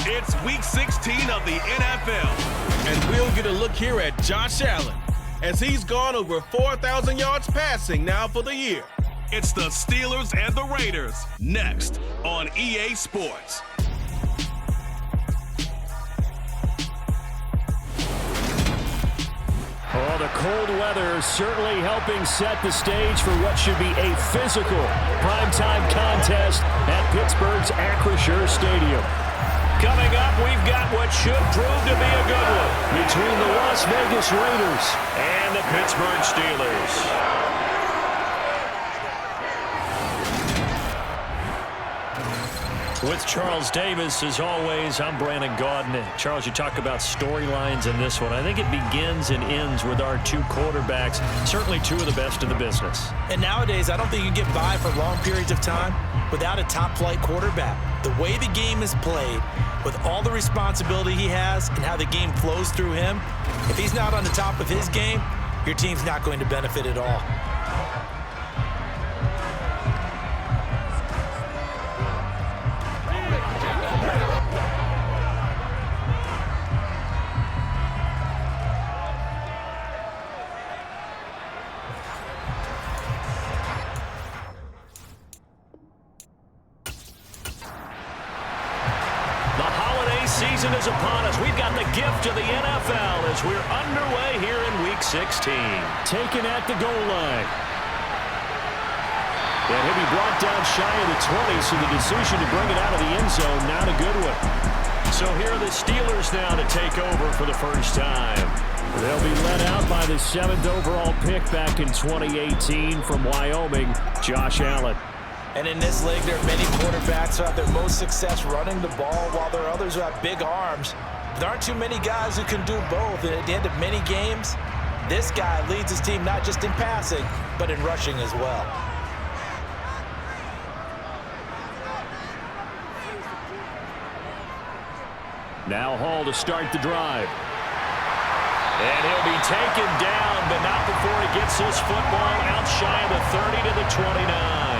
It's Week 16 of the NFL, and we'll get a look here at Josh Allen, as he's gone over 4,000 yards passing now for the year. It's the Steelers and the Raiders, next on EA Sports. Oh, the cold weather certainly helping set the stage for what should be a physical primetime contest at Pittsburgh's Acrisure Stadium. Coming up, we've got what should prove to be a good one between the Las Vegas Raiders and the Pittsburgh Steelers. With Charles Davis, as always, I'm Brandon Gaudin. Charles, you talk about storylines in this one. I think it begins and ends with our two quarterbacks, certainly two of the best in the business. And nowadays, I don't think you can get by for long periods of time without a top-flight quarterback. The way the game is played, with all the responsibility he has and how the game flows through him, if he's not on the top of his game, your team's not going to benefit at all. Season is upon us. We've got the gift of the NFL as we're underway here in Week 16. Taken at the goal line. And he'll be brought down shy of the 20, so the decision to bring it out of the end zone, not a good one. So here are the Steelers now to take over for the first time. They'll be led out by the 7th overall pick back in 2018 from Wyoming, Josh Allen. And in this league, there are many quarterbacks who have their most success running the ball, while there are others who have big arms. There aren't too many guys who can do both. And at the end of many games, this guy leads his team not just in passing, but in rushing as well. Now Hall to start the drive. And he'll be taken down, but not before he gets his football out shy of the 30 to the 29.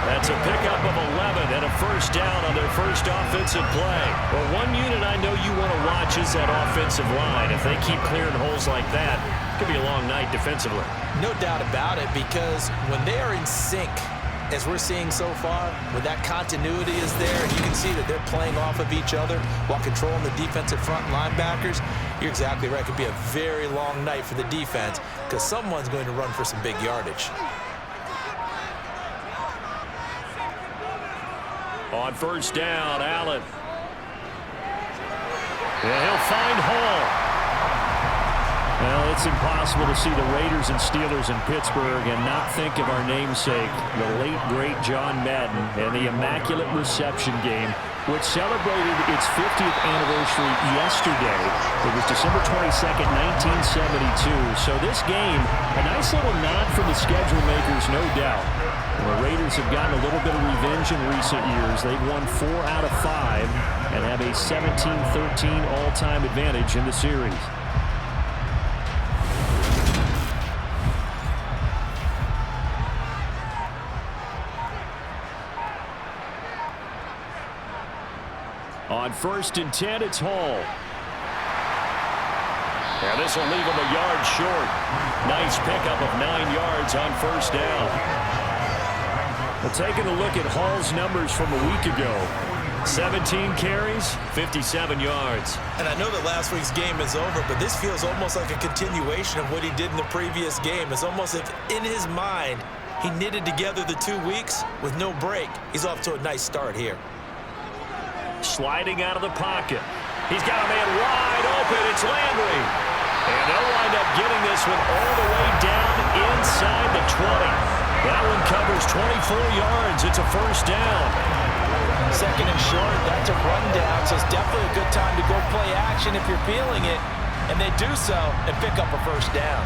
That's a pickup of 11 and a first down on their first offensive play. Well, one unit I know you want to watch is that offensive line. If they keep clearing holes like that, it could be a long night defensively. No doubt about it, because when they are in sync, as we're seeing so far, when that continuity is there, and you can see that they're playing off of each other while controlling the defensive front linebackers, you're exactly right. It could be a very long night for the defense because someone's going to run for some big yardage. On first down, Allen. And he'll find Hall. Well, it's impossible to see the Raiders and Steelers in Pittsburgh and not think of our namesake, the late, great John Madden, and the Immaculate Reception game, which celebrated its 50th anniversary yesterday. It was December 22nd, 1972. So this game, a nice little nod from the schedule makers, no doubt. The Raiders have gotten a little bit of revenge in recent years. They've won 4 out of 5 and have a 17-13 all-time advantage in the series. On 1st and 10, it's Hall. And this will leave him a yard short. Nice pickup of 9 yards on first down. Well, taking a look at Hall's numbers from a week ago. 17 carries, 57 yards. And I know that last week's game is over, but this feels almost like a continuation of what he did in the previous game. It's almost as if in his mind, he knitted together the 2 weeks with no break. He's off to a nice start here. Sliding out of the pocket. He's got a man wide open. It's Landry. And they'll wind up getting this one all the way down inside the 20. That one covers 24 yards. It's a first down. Second and short, that's a rundown, so it's definitely a good time to go play action if you're feeling it. And they do so and pick up a first down.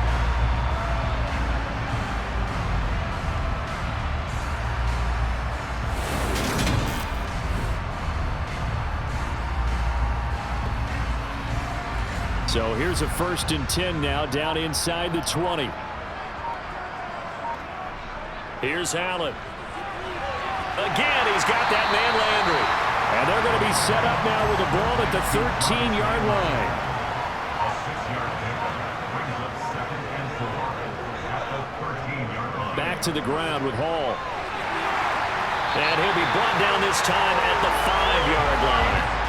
So here's a 1st and 10 now, down inside the 20. Here's Allen. Again, he's got that man Landry. And they're going to be set up now with the ball at the 13-yard line. Back to the ground with Hall. And he'll be brought down this time at the 5-yard line.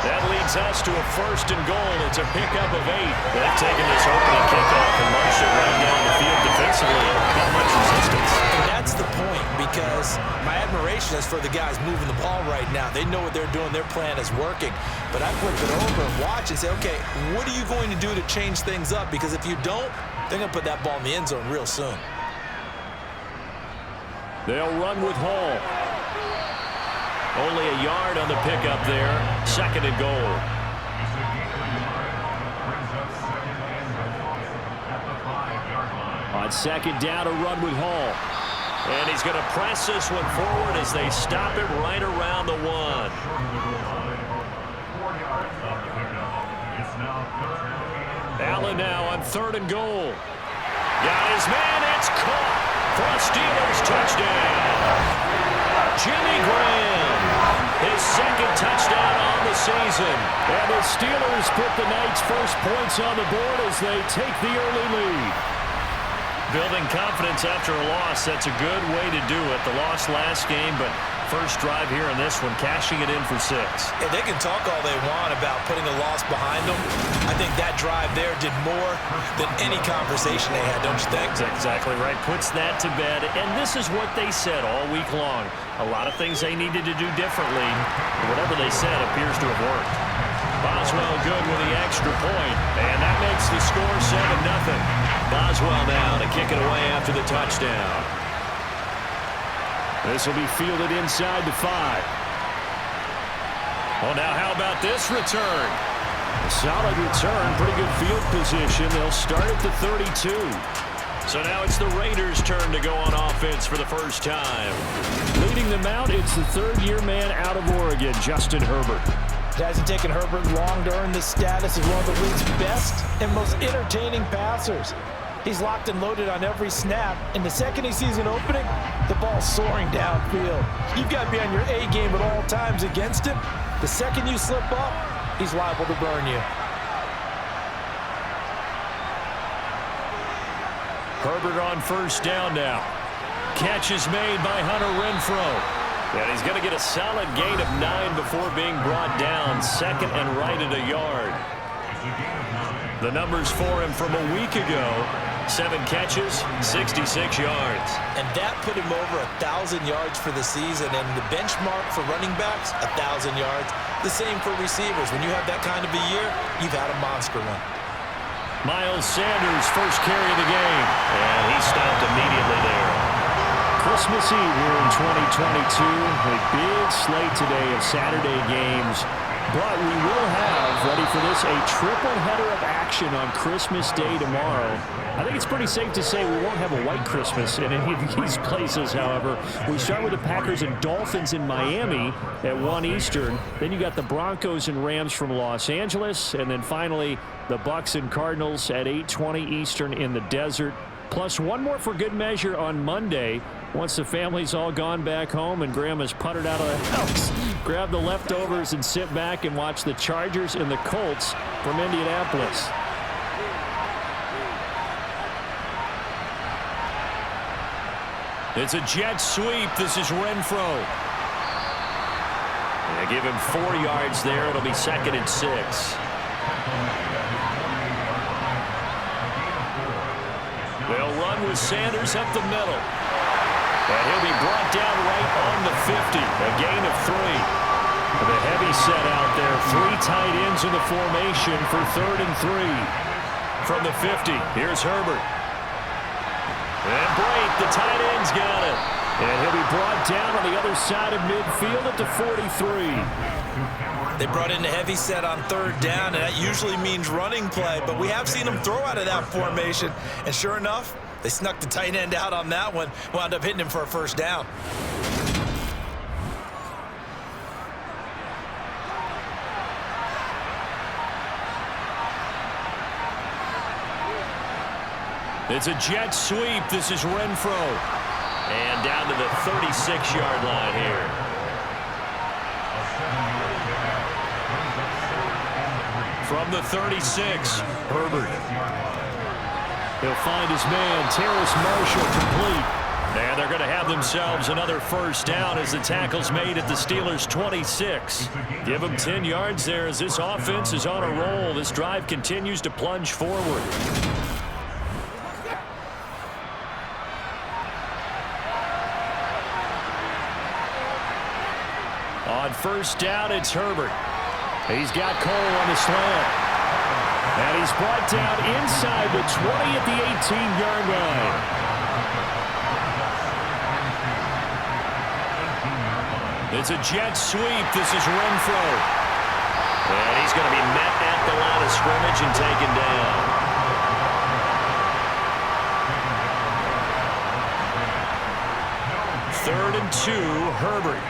That leads us to a 1st and goal. It's a pickup of 8. They've taken this opening kickoff and marched it right down the field defensively. Not much resistance. And that's the point, because my admiration is for the guys moving the ball right now. They know what they're doing. Their plan is working. But I flip it over and watch and say, okay, what are you going to do to change things up? Because if you don't, they're going to put that ball in the end zone real soon. They'll run with Hall. Only a yard on the pickup there. 2nd and goal. On 2nd down, a run with Hall. And he's going to press this one forward as they stop it right around the 1. Allen now on 3rd and goal. Got his man. It's caught for a Steelers touchdown. Jimmy Graham, his 2nd touchdown on the season. And the Steelers put the night's first points on the board as they take the early lead. Building confidence after a loss, that's a good way to do it. The loss last game, but first drive here in this one, cashing it in for 6. Yeah, they can talk all they want about putting a loss behind them. I think that drive there did more than any conversation they had, don't you think? That's exactly right. Puts that to bed. And this is what they said all week long. A lot of things they needed to do differently. Whatever they said appears to have worked. Boswell good with the extra point. And that makes the score 7-0. Boswell now to kick it away after the touchdown. This will be fielded inside the 5. Well, now how about this return? A solid return, pretty good field position. They'll start at the 32. So now it's the Raiders' turn to go on offense for the first time. Leading them out, it's the 3rd-year man out of Oregon, Justin Herbert. It hasn't taken Herbert long to earn this status as one of the league's best and most entertaining passers. He's locked and loaded on every snap, and the second he sees an opening, the ball's soaring downfield. You've got to be on your A game at all times against him. The second you slip up, he's liable to burn you. Herbert on 1st down now. Catch is made by Hunter Renfrow. And he's going to get a solid gain of 9 before being brought down. 2nd and right at a yard. The numbers for him from a week ago. 7 catches, 66 yards. And that put him over 1,000 yards for the season. And the benchmark for running backs, 1,000 yards. The same for receivers. When you have that kind of a year, you've had a monster one. Miles Sanders, first carry of the game. And he stopped immediately there. Christmas Eve here in 2022. A big slate today of Saturday games. But we will have, ready for this, a triple header of action on Christmas Day tomorrow. I think it's pretty safe to say we won't have a white Christmas in any of these places, however. We start with the Packers and Dolphins in Miami at 1 Eastern. Then you got the Broncos and Rams from Los Angeles. And then finally, the Bucs and Cardinals at 8:20 Eastern in the desert. Plus one more for good measure on Monday. Once the family's all gone back home and Grandma's puttered out of the house, grab the leftovers and sit back and watch the Chargers and the Colts from Indianapolis. It's a jet sweep. This is Renfrow. They give him 4 yards there. It'll be 2nd and 6. They'll run with Sanders up the middle. And he'll be brought down right on the 50. A gain of 3. The heavy set out there. 3 tight ends in the formation for 3rd and 3. From the 50, here's Herbert. And Brate, the tight end's got it. And he'll be brought down on the other side of midfield at the 43. They brought in the heavy set on 3rd down, and that usually means running play. But we have seen them throw out of that formation. And sure enough, they snuck the tight end out on that one. Wound up hitting him for a 1st down. It's a jet sweep. This is Renfrow. And down to the 36-yard line here. from the 36. Herbert. He'll find his man, Terrace Marshall, complete. And they're going to have themselves another first down as the tackle's made at the Steelers' 26. Give them 10 yards there as this offense is on a roll. This drive continues to plunge forward. On first down, it's Herbert. He's got Cole on the slant. And he's brought down inside the 20 at the 18-yard line. It's a jet sweep. This is Renfro. And he's going to be met at the line of scrimmage and taken down. Third and 2, Herbert.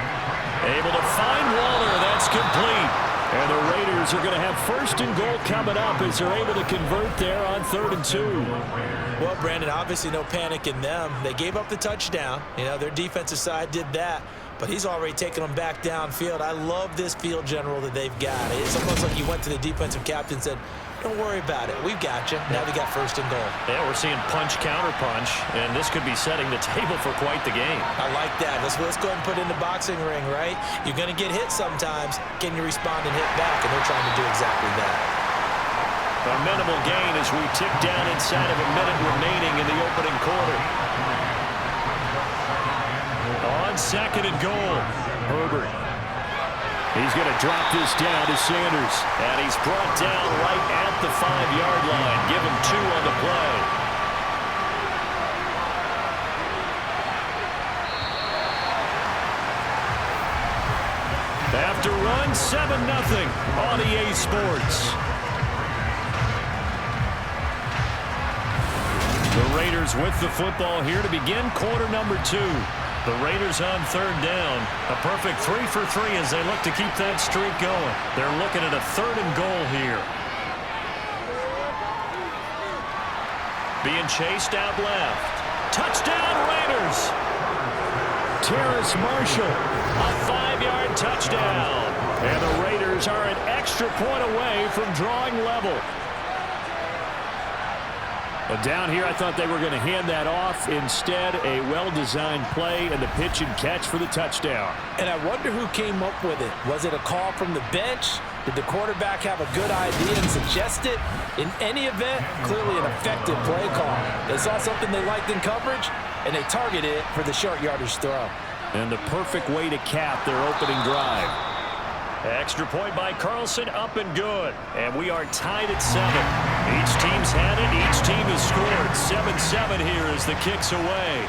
Able to find Waller. That's complete. And the Raiders are going to have first and goal coming up as they're able to convert there on 3rd and 2. Well, Brandon, obviously no panic in them. They gave up the touchdown. You know, their defensive side did that. But he's already taken them back downfield. I love this field general that they've got. It's almost like you went to the defensive captain and said, don't worry about it. We've got you. Now they got first and goal. Yeah, we're seeing punch, counter punch, and this could be setting the table for quite the game. I like that. Let's go ahead and put it in the boxing ring, right? You're going to get hit sometimes. Can you respond and hit back? And they're trying to do exactly that. A minimal gain as we tick down inside of a minute remaining in the opening quarter. On 2nd and goal, Herbert. He's going to drop this down to Sanders. And he's brought down right at the 5-yard line. Give him 2 on the play. After run, 7-0 on EA Sports. The Raiders with the football here to begin quarter number 2. The Raiders on 3rd down. A perfect 3 for 3 as they look to keep that streak going. They're looking at a 3rd and goal here. Being chased out left. Touchdown Raiders! Terrace Marshall, a 5-yard touchdown. And the Raiders are an extra point away from drawing level. But down here, I thought they were going to hand that off. Instead, a well-designed play and the pitch and catch for the touchdown. And I wonder who came up with it. Was it a call from the bench? Did the quarterback have a good idea and suggest it? In any event, clearly an effective play call. They saw something they liked in coverage, and they targeted it for the short yardage throw. And the perfect way to cap their opening drive. Extra point by Carlson, up and good. And we are tied at 7. Each team's had it. Each team has scored. 7-7 here as the kick's away.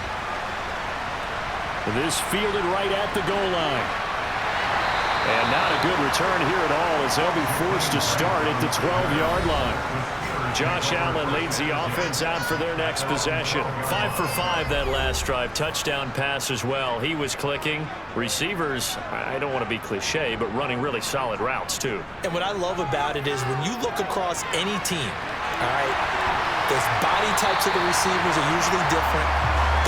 This fielded right at the goal line. And not a good return here at all as they'll be forced to start at the 12-yard line. Josh Allen leads the offense out for their next possession. 5 for 5 that last drive. Touchdown pass as well. He was clicking. Receivers, I don't want to be cliche, but running really solid routes too. And what I love about it is when you look across any team, all right, the body types of the receivers are usually different.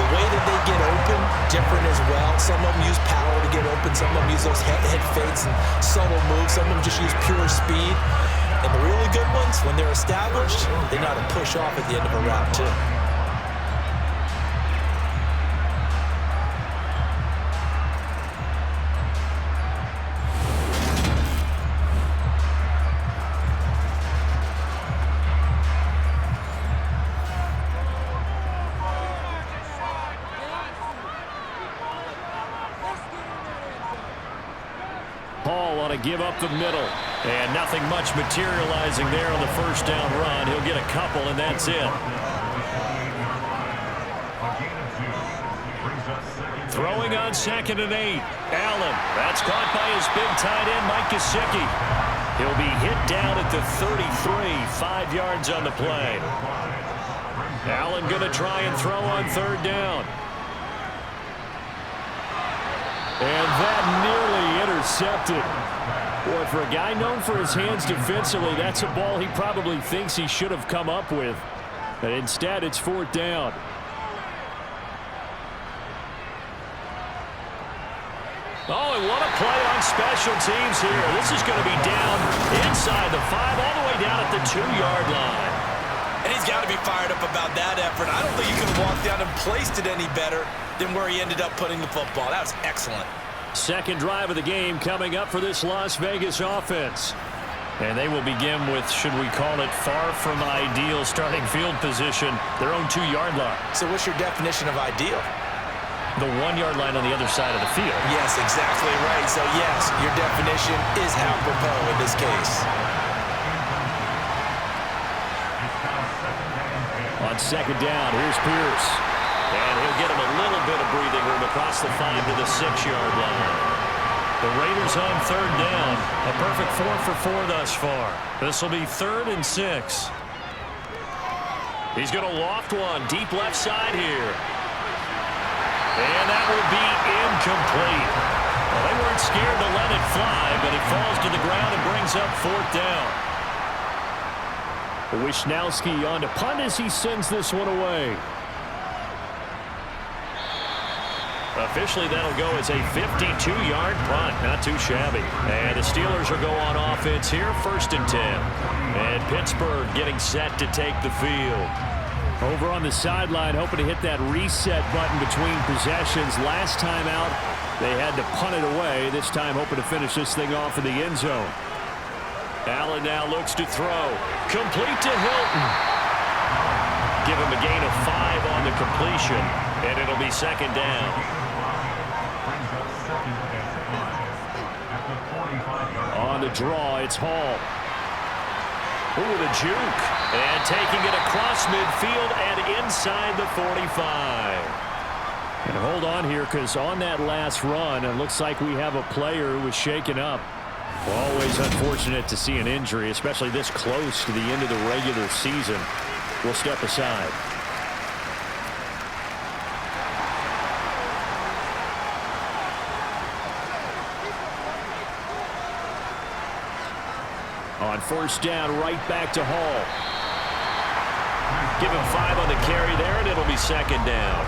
The way that they get open, different as well. Some of them use power to get open. Some of them use those head fakes and subtle moves. Some of them just use pure speed. And the really good ones, when they're established, they know how to push off at the end of a route, too. Paul on a give up the middle. And nothing much materializing there on the first down run. He'll get a couple, and that's it. Throwing on 2nd and 8. Allen. That's caught by his big tight end, Mike Gesicki. He'll be hit down at the 33. 5 yards on the play. Allen going to try and throw on 3rd down. And that nearly intercepted. Boy, for a guy known for his hands defensively, that's a ball he probably thinks he should have come up with. But instead, it's 4th down. Oh, and what a play on special teams here. This is going to be down inside the 5, all the way the 2-yard line. And he's got to be fired up about that effort. I don't think he could have walked down and placed it any better than where he ended up putting the football. That was excellent. Second drive of the game coming up for this Las Vegas offense. And they will begin with, should we call it, far from ideal starting field position, their own 2-yard line. So what's your definition of ideal? The 1-yard line on the other side of the field. Yes, exactly right. So yes, your definition is apropos in this case. On second down, here's Pierce. And he'll get him a little bit of breathing room across the 5 to the 6-yard line. The Raiders on third down. A perfect 4 for 4 thus far. This will be 3rd and 6. He's going to loft one deep left side here. And that will be incomplete. Well, they weren't scared to let it fly, but it falls to the ground and brings up 4th down. Wisnowski on to punt as he sends this one away. Officially, that'll go as a 52-yard punt. Not too shabby. And the Steelers will go on offense here, 1st and 10. And Pittsburgh getting set to take the field. Over on the sideline, hoping to hit that reset button between possessions. Last time out, they had to punt it away. This time, hoping to finish this thing off in the end zone. Allen now looks to throw. Complete to Hilton. Give him a gain of 5 on the completion, and it'll be 2nd down. On the draw, it's Hall. Ooh, the juke. And taking it across midfield and inside the 45. And hold on here, because on that last run, it looks like we have a player who was shaken up. Always unfortunate to see an injury, especially this close to the end of the regular season. We'll step aside. On 1st down, right back to Hall. Give him 5 on the carry there, and it'll be 2nd down.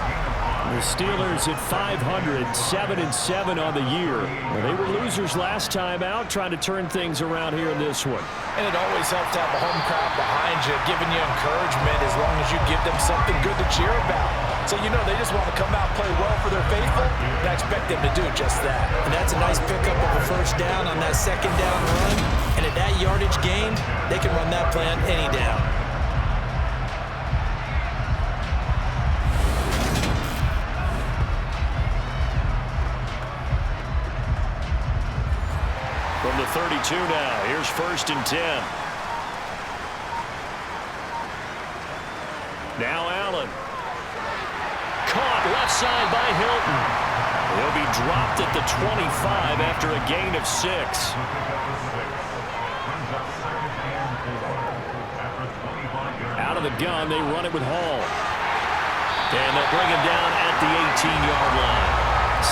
The Steelers at 500, 7-7 on the year. Well, they were losers last time out, trying to turn things around here in this one. And it always helps to have a home crowd behind you, giving you encouragement as long as you give them something good to cheer about. So you know they just want to come out, play well for their faithful, and I expect them to do just that. And that's a nice pickup of a 1st down on that 2nd down run. And at that yardage gain, they can run that play on any down. From the 32 now, here's 1st and 10. Now Allen. Caught left side by Hilton. He'll be dropped at the 25 after a gain of 6. Out of the gun, they run it with Hall. And they'll bring him down at the 18-yard line.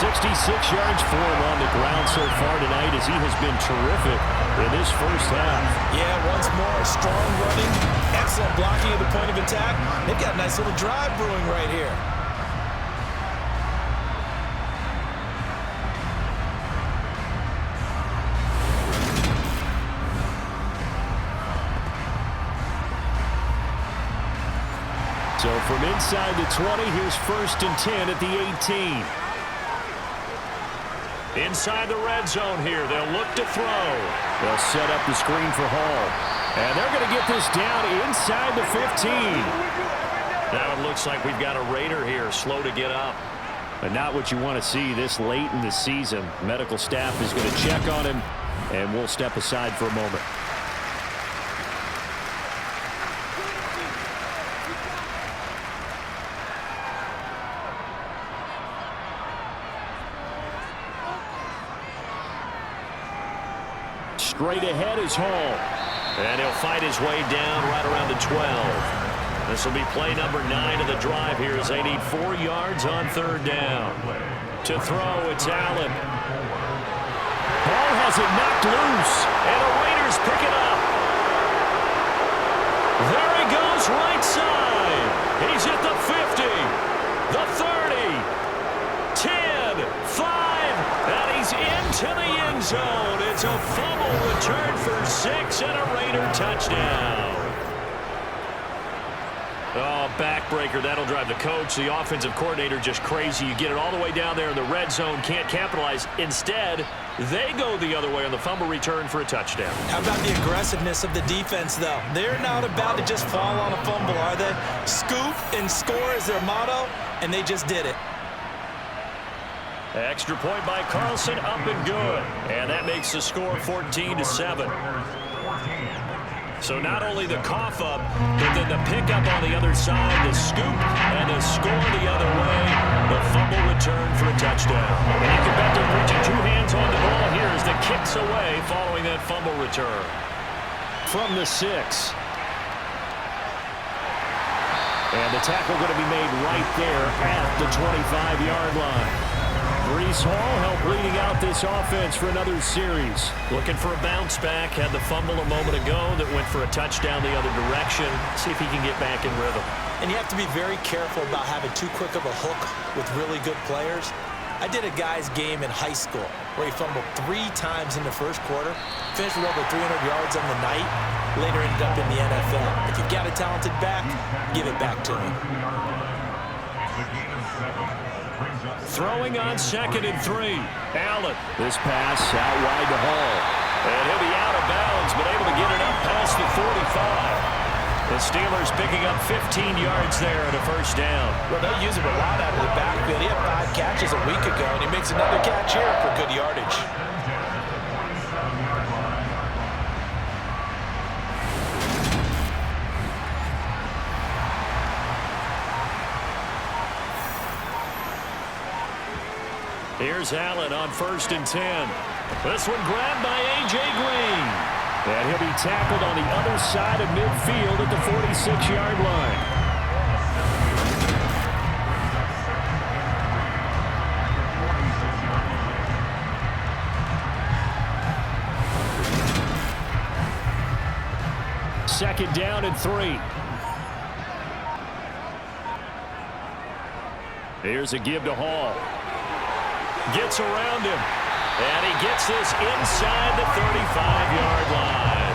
66 yards for him on the ground so far tonight as he has been terrific in this 1st half. Yeah, once more, strong running, excellent blocking at the point of attack. They've got a nice little drive brewing right here. So from inside the 20, here's 1st and 10 at the 18. Inside the red zone here, they'll look to throw. They'll set up the screen for Hall. And they're going to get this down inside the 15. Now it looks like we've got a Raider here, slow to get up. But not what you want to see this late in the season. Medical staff is going to check on him, and we'll step aside for a moment. Straight ahead is Hall. And he'll fight his way down right around the 12. This will be play number 9 of the drive here as they need 4 yards on 3rd down. To throw, it's Allen. Hall has it knocked loose, and the Raiders pick it up. There he goes right side. He's at the 50, the 30, 10, 5, and he's into the end zone. It's a fumble return for 6 and a Raider touchdown. Oh, backbreaker. That'll drive the coach, the offensive coordinator, just crazy. You get it all the way down there in the red zone, can't capitalize. Instead, they go the other way on the fumble return for a touchdown. How about the aggressiveness of the defense, though? They're not about to just fall on a fumble, are they? Scoop and score is their motto, and they just did it. Extra point by Carlson, up and good. And that makes the score 14-7. So not only the cough up, but then the pickup on the other side, the scoop, and the score the other way, the fumble return for a touchdown. And you can bet they're reaching two hands on the ball here as the kick's away following that fumble return. From the 6. And the tackle going to be made right there at the 25-yard line. Breece Hall helped leading out this offense for another series. Looking for a bounce back. Had the fumble a moment ago that went for a touchdown the other direction. See if he can get back in rhythm. And you have to be very careful about having too quick of a hook with really good players. I did a guy's game in high school where he fumbled 3 times in the first quarter, finished with over 300 yards on the night, later ended up in the NFL. If you've got a talented back, give it back to him. Throwing on 2nd and 3. Allen. This pass out wide to Hall. And he'll be out of bounds, but able to get it up past the 45. The Steelers picking up 15 yards there at a first down. Well, they'll use him a lot out of the backfield. He had 5 catches a week ago, and he makes another catch here for good yardage. Here's Allen on 1st and 10. This one grabbed by A.J. Green. And he'll be tackled on the other side of midfield at the 46-yard line. Second down and 3. Here's a give to Hall. Gets around him. And he gets this inside the 35-yard line.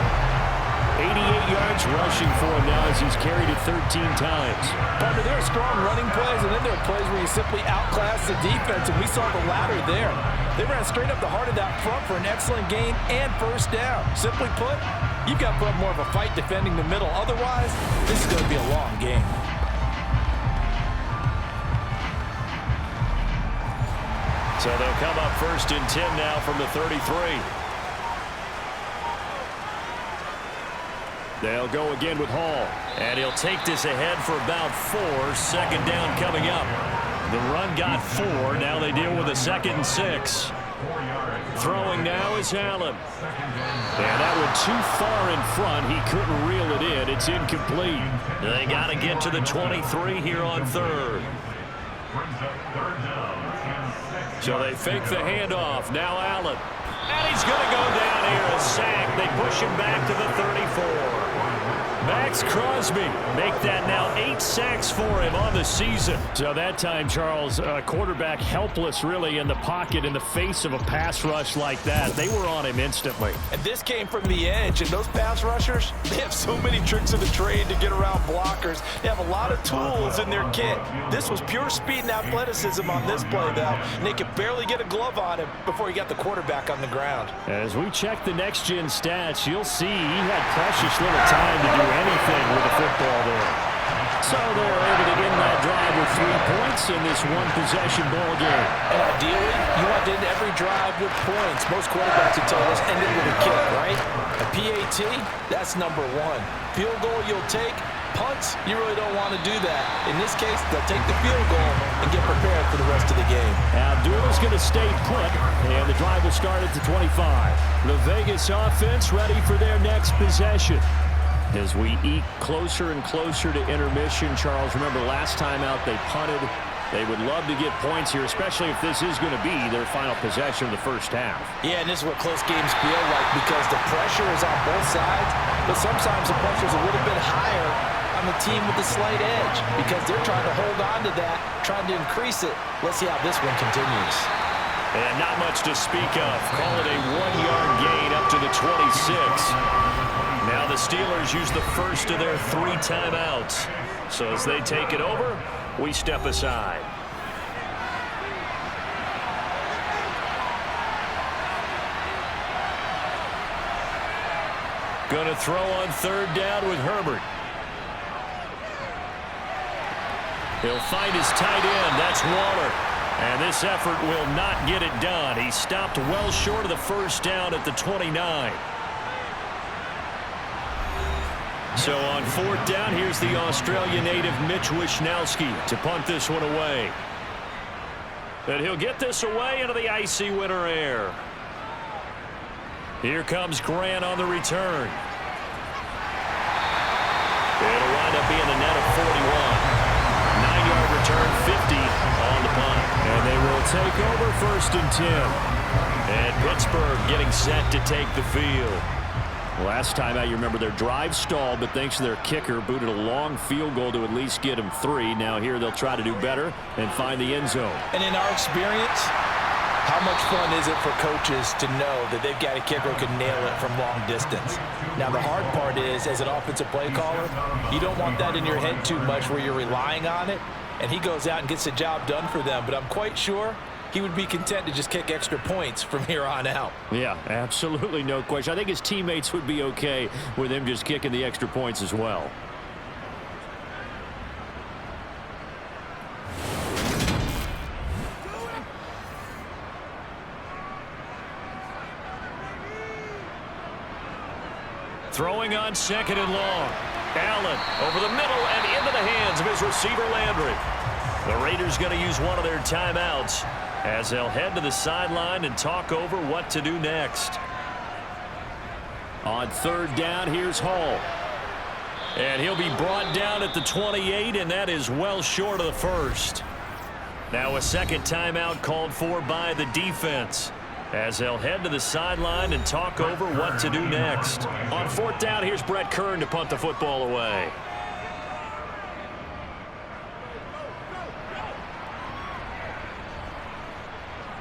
88 yards rushing for him now as he's carried it 13 times. But there are strong running plays, and then there are plays where you simply outclass the defense, and we saw the latter there. They ran straight up the heart of that front for an excellent gain and first down. Simply put, you've got to put up more of a fight defending the middle. Otherwise, this is going to be a long game. So they'll come up 1st and 10 now from the 33. They'll go again with Hall. And he'll take this ahead for about 4. Second down coming up. The run got 4. Now they deal with a 2nd and 6. Throwing now is Allen. And that one too far in front. He couldn't reel it in. It's incomplete. They got to get to the 23 here on 3rd. So they fake the handoff. Now Allen. And he's going to go down here. A sack. They push him back to the 34. Max Crosby make that now 8 sacks for him on the season. So that time, Charles, quarterback helpless really in the pocket in the face of a pass rush like that. They were on him instantly. And this came from the edge, and those pass rushers, they have so many tricks of the trade to get around blockers. They have a lot of tools in their kit. This was pure speed and athleticism on this play, though, and they could barely get a glove on him before he got the quarterback on the ground. As we check the next-gen stats, you'll see he had precious little time to do anything with the football there. So they're able to end that drive with 3 points in this one-possession ball game. And ideally, you want to end every drive with points. Most quarterbacks would tell us end it with a kick, right? A PAT, that's number 1. Field goal you'll take. Punts, you really don't want to do that. In this case, they'll take the field goal and get prepared for the rest of the game. Abdul's going to stay put, and the drive will start at the 25. The Vegas offense ready for their next possession. As we eke closer and closer to intermission, Charles, remember last time out they punted. They would love to get points here, especially if this is going to be their final possession of the first half. Yeah, and this is what close games feel like because the pressure is on both sides, but sometimes the pressure is a little bit higher on the team with the slight edge because they're trying to hold on to that, trying to increase it. Let's see how this one continues. And not much to speak of. Call it a 1-yard gain up to the 26. Now the Steelers use the first of their 3 timeouts. So as they take it over, we step aside. Going to throw on third down with Herbert. He'll find his tight end. That's Waller. And this effort will not get it done. He stopped well short of the first down at the 29. So on fourth down, here's the Australian native Mitch Wishnowsky to punt this one away. And he'll get this away into the icy winter air. Here comes Grant on the return. It'll wind up being a net of 41. 9-yard return, 50 on the punt. And they will take over first and 10. And Pittsburgh getting set to take the field. Last time out, you remember their drive stalled, but thanks to their kicker, booted a long field goal to at least get them 3. Now here they'll try to do better and find the end zone. And in our experience, how much fun is it for coaches to know that they've got a kicker who can nail it from long distance? Now, the hard part is, as an offensive play caller, you don't want that in your head too much where you're relying on it, and he goes out and gets the job done for them. But I'm quite sure he would be content to just kick extra points from here on out. Yeah, absolutely no question. I think his teammates would be okay with him just kicking the extra points as well. Throwing on second and long. Allen over the middle and into the hands of his receiver Landry. The Raiders going to use one of their timeouts as they'll head to the sideline and talk over what to do next. On third down, here's Hall. And he'll be brought down at the 28, and that is well short of the first. Now a second timeout called for by the defense as they'll head to the sideline and talk over what to do next. On fourth down, here's Brett Kern to punt the football away.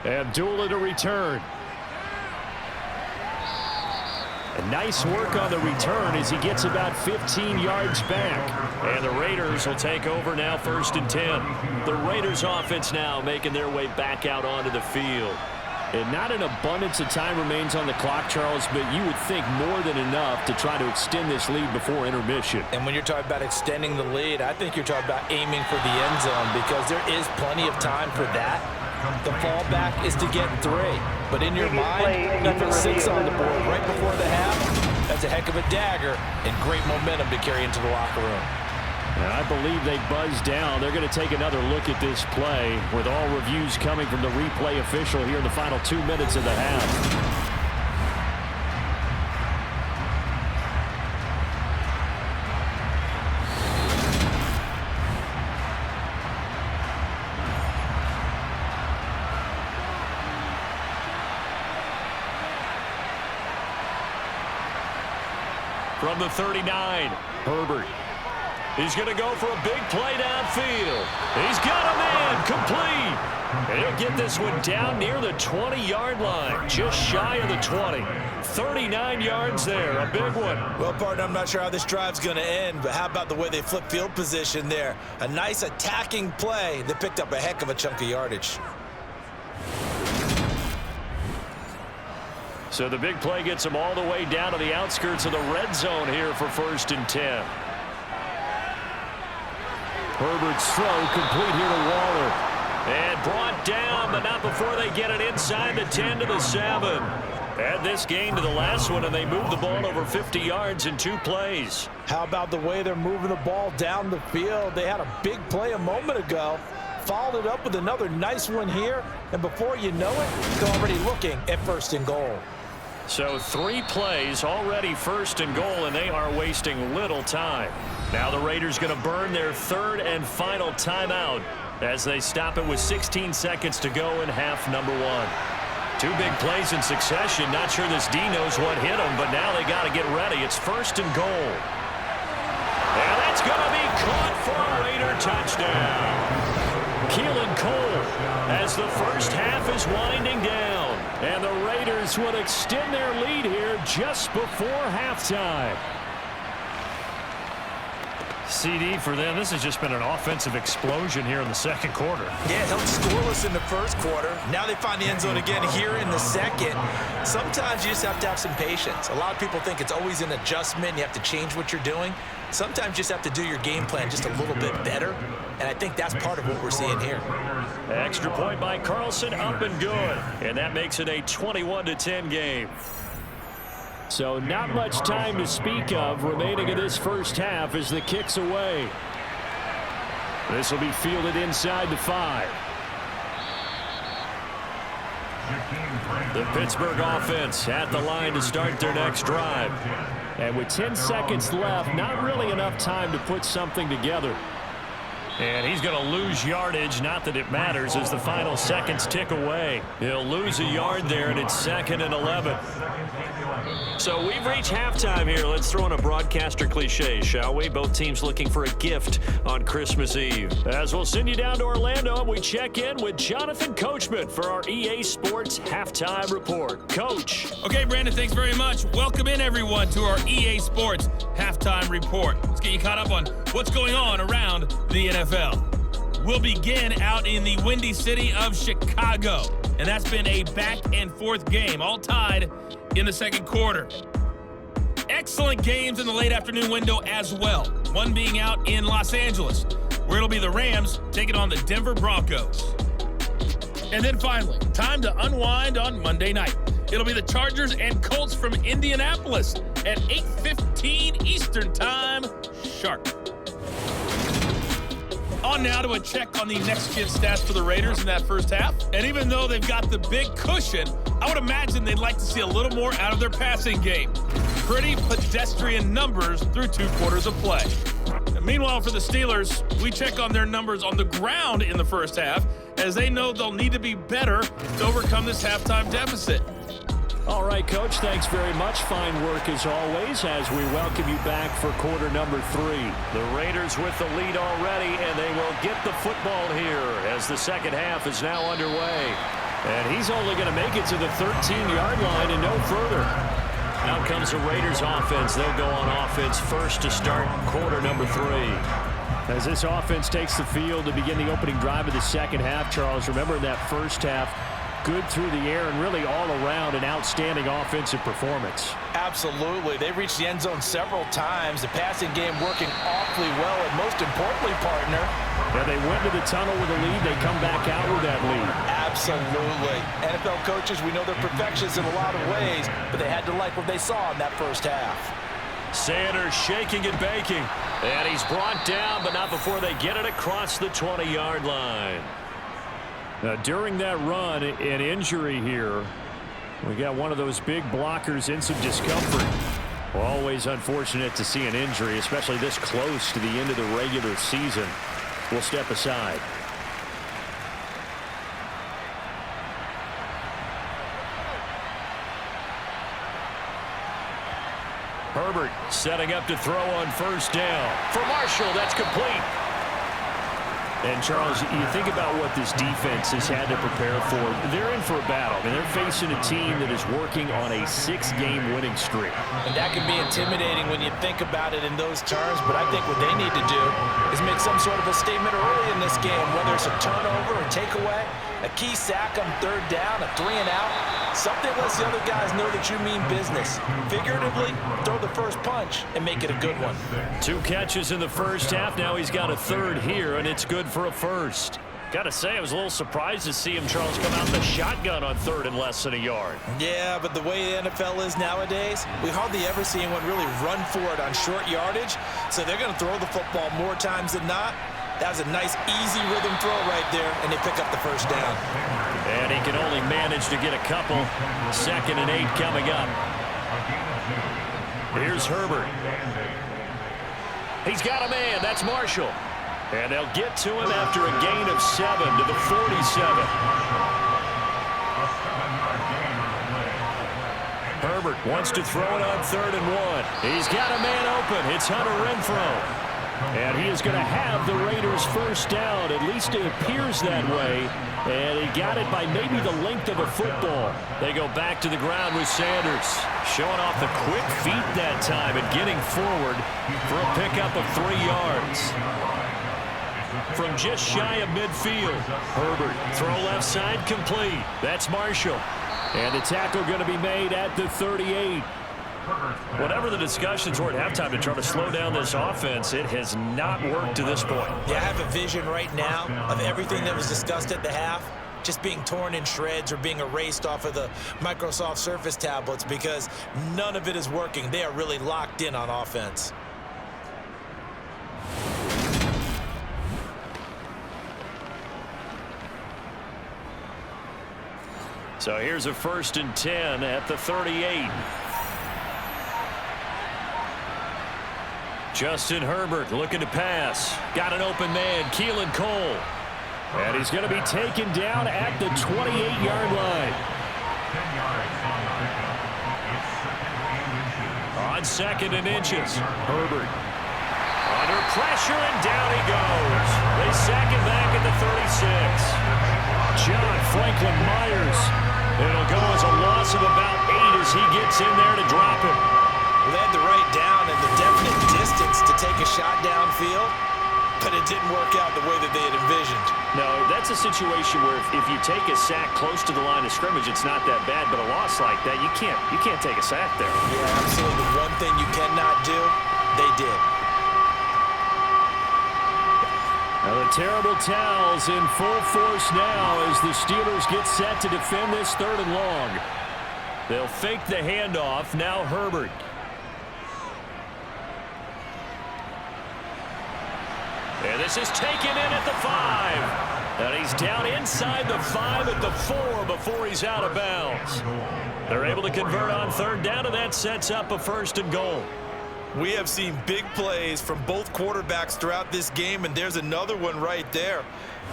Abdullah to return. And nice work on the return as he gets about 15 yards back. And the Raiders will take over now first and 10. The Raiders offense now making their way back out onto the field. And not an abundance of time remains on the clock, Charles, but you would think more than enough to try to extend this lead before intermission. And when you're talking about extending the lead, I think you're talking about aiming for the end zone because there is plenty of time for that. The fallback is to get 3. But in your mind, you put 6 on the board right before the half. That's a heck of a dagger and great momentum to carry into the locker room. And I believe they buzzed down. They're going to take another look at this play with all reviews coming from the replay official here in the final 2 minutes of the half. From the 39, Herbert. He's going to go for a big play downfield. He's got a man complete. And he'll get this one down near the 20-yard line, just shy of the 20. 39 yards there, a big one. Well, partner, I'm not sure how this drive's going to end, but how about the way they flip field position there? A nice attacking play that picked up a heck of a chunk of yardage. So the big play gets them all the way down to the outskirts of the red zone here for first and 10. Herbert's throw complete here to Waller. And brought down, but not before they get it inside the 10 to the 7. Add this game to the last one, and they move the ball over 50 yards in 2 plays. How about the way they're moving the ball down the field? They had a big play a moment ago. Followed it up with another nice one here. And before you know it, they're already looking at first and goal. So 3 plays already first and goal, and they are wasting little time. Now the Raiders going to burn their 3rd and final timeout as they stop it with 16 seconds to go in half number 1. 2 big plays in succession. Not sure this D knows what hit them, but now they got to get ready. It's first and goal. And that's going to be caught for a Raider touchdown. Keelan Cole as the first half is winding down. And the Raiders will extend their lead here just before halftime. CD for them. This has just been an offensive explosion here in the second quarter. Yeah, held scoreless in the first quarter. Now they find the end zone again here in the second. Sometimes you just have to have some patience. A lot of people think it's always an adjustment. You have to change what you're doing. Sometimes you just have to do your game plan just a little bit better. And I think that's part of what we're seeing here. Extra point by Carlson, up and good. And that makes it a 21-10 game. So not much time to speak of remaining in this first half as the kick's away. This will be fielded inside the 5. The Pittsburgh offense at the line to start their next drive. And with 10 seconds left, not really enough time to put something together. And he's going to lose yardage, not that it matters, as the final seconds tick away. He'll lose a yard there, and it's 2nd and 11. So we've reached halftime here. Let's throw in a broadcaster cliche, shall we? Both teams looking for a gift on Christmas Eve. As we'll send you down to Orlando, and we check in with Jonathan Coachman for our EA Sports Halftime Report. Coach. Okay, Brandon, thanks very much. Welcome in, everyone, to our EA Sports Halftime Report. Let's get you caught up on what's going on around the NFL. We'll begin out in the windy city of Chicago, and that's been a back-and-forth game, all tied in the second quarter. Excellent games in the late afternoon window as well, one being out in Los Angeles, where it'll be the Rams taking on the Denver Broncos. And then finally, time to unwind on Monday night. It'll be the Chargers and Colts from Indianapolis at 8:15 Eastern Time, sharp. On now to a check on the next-gen stats for the Raiders in that first half. And even though they've got the big cushion, I would imagine they'd like to see a little more out of their passing game. Pretty pedestrian numbers through 2 quarters of play. And meanwhile, for the Steelers, we check on their numbers on the ground in the first half, as they know they'll need to be better to overcome this halftime deficit. All right, Coach, thanks very much. Fine work as always as we welcome you back for quarter number 3. The Raiders with the lead already, and they will get the football here as the second half is now underway. And he's only going to make it to the 13-yard line and no further. Now comes the Raiders offense. They'll go on offense first to start quarter number 3. As this offense takes the field to begin the opening drive of the second half, Charles, remember in that first half, good through the air and really all around an outstanding offensive performance. Absolutely. They reached the end zone several times. The passing game working awfully well, and most importantly, partner. Yeah, they went to the tunnel with a lead. They come back out with that lead. Absolutely. NFL coaches, we know they're perfectionists in a lot of ways, but they had to like what they saw in that first half. Sanders shaking and baking. And he's brought down, but not before they get it across the 20-yard line. Now, during that run, an injury here. We got one of those big blockers in some discomfort. Well, always unfortunate to see an injury, especially this close to the end of the regular season. We'll step aside. Herbert setting up to throw on first down. For Marshall, that's complete. And, Charles, you think about what this defense has had to prepare for. They're in for a battle. I mean, they're facing a team that is working on a 6-game winning streak. And that can be intimidating when you think about it in those terms, but I think what they need to do is make some sort of a statement early in this game, whether it's a turnover or takeaway, a key sack on third down, a 3-and-out, something lets the other guys know that you mean business. Figuratively, throw the first punch and make it a good one. 2 catches in the first half. Now he's got a third here, and it's good for a first. Got to say, I was a little surprised to see him, Charles, come out in the shotgun on third and less than a yard. Yeah, but the way the NFL is nowadays, we hardly ever see anyone really run for it on short yardage, so they're going to throw the football more times than not. That was a nice, easy rhythm throw right there, and they pick up the first down. And he can only manage to get a couple. 2nd and 8 coming up. Here's Herbert. He's got a man. That's Marshall. And they'll get to him after a gain of 7 to the 47. Herbert wants to throw it on 3rd and 1. He's got a man open. It's Hunter Renfrow. And he is going to have the Raiders first down. At least it appears that way. And he got it by maybe the length of a football. They go back to the ground with Sanders. Showing off the quick feet that time and getting forward for a pickup of 3 yards. From just shy of midfield, Herbert, throw left side complete. That's Marshall. And the tackle going to be made at the 38. Whatever the discussions were at halftime to try to slow down this offense, it has not worked to this point. Yeah, I have a vision right now of everything that was discussed at the half just being torn in shreds or being erased off of the Microsoft Surface tablets because none of it is working. They are really locked in on offense. So here's a 1st and 10 at the 38. Justin Herbert looking to pass. Got an open man, Keelan Cole. And he's going to be taken down at the 28-yard line. On 2nd and inches, Herbert. Under pressure, and down he goes. They sack him back at the 36. John Franklin Myers. It'll go as a loss of about 8 as he gets in there to drop him. Well, they had the right down and the definite distance to take a shot downfield, but it didn't work out the way that they had envisioned. No, that's a situation where if you take a sack close to the line of scrimmage, it's not that bad, but a loss like that, you can't take a sack there. Yeah, absolutely. The one thing you cannot do, they did. Now the terrible towels in full force now as the Steelers get set to defend this 3rd and long. They'll fake the handoff. Now Herbert. And this is taken in at the 5. And he's down inside the 5 at the 4 before he's out of bounds. They're able to convert on 3rd down, and that sets up a 1st and goal. We have seen big plays from both quarterbacks throughout this game, and there's another one right there.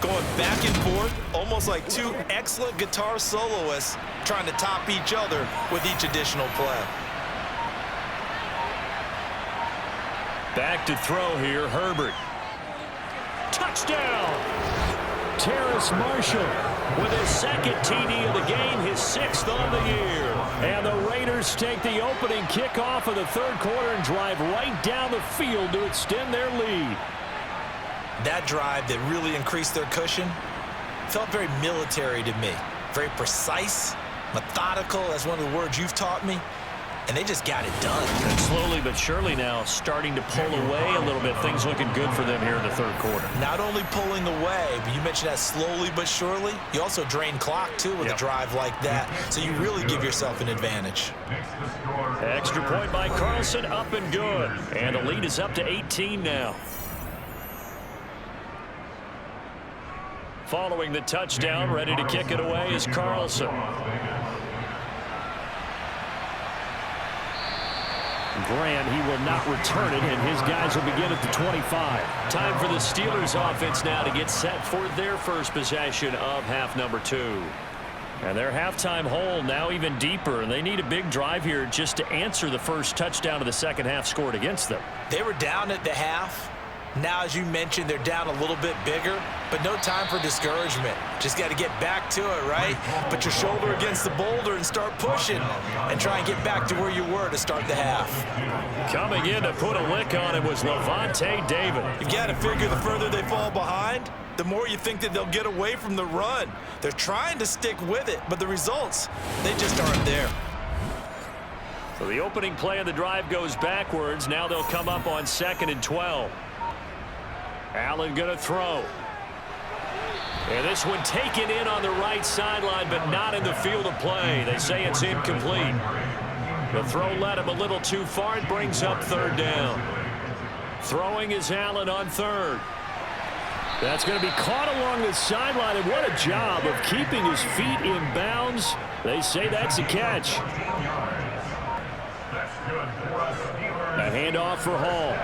Going back and forth, almost like 2 excellent guitar soloists trying to top each other with each additional play. Back to throw here, Herbert. Touchdown! Terrace Marshall with his 2nd TD of the game, his 6th on the year. And the Raiders take the opening kickoff of the 3rd quarter and drive right down the field to extend their lead. That drive that really increased their cushion felt very military to me. Very precise, methodical, that's one of the words you've taught me. And they just got it done. And slowly but surely now starting to pull away a little bit. Things looking good for them here in the 3rd quarter. Not only pulling away, but you mentioned that slowly but surely. You also drain clock, too, with a drive like that. So you really give yourself an advantage. Extra point by Carlson, up and good. And the lead is up to 18 now. Following the touchdown, ready to kick it away is Carlson. Grant, he will not return it, and his guys will begin at the 25. Time for the Steelers offense now to get set for their first possession of half number 2. And their halftime hole now even deeper, and they need a big drive here just to answer the first touchdown of the 2nd half scored against them. They were down at the half. Now, as you mentioned, they're down a little bit bigger, but no time for discouragement. Just got to get back to it, right? Put your shoulder against the boulder and start pushing and try and get back to where you were to start the half. Coming in to put a lick on it was Levante David. You've got to figure the further they fall behind, the more you think that they'll get away from the run. They're trying to stick with it, but the results, they just aren't there. So the opening play of the drive goes backwards. Now they'll come up on 2nd and 12. Allen going to throw. And this one taken in on the right sideline, but not in the field of play. They say it's incomplete. The throw led him a little too far. It brings up 3rd down. Throwing is Allen on 3rd. That's going to be caught along the sideline, and what a job of keeping his feet in bounds. They say that's a catch. A handoff for Hall.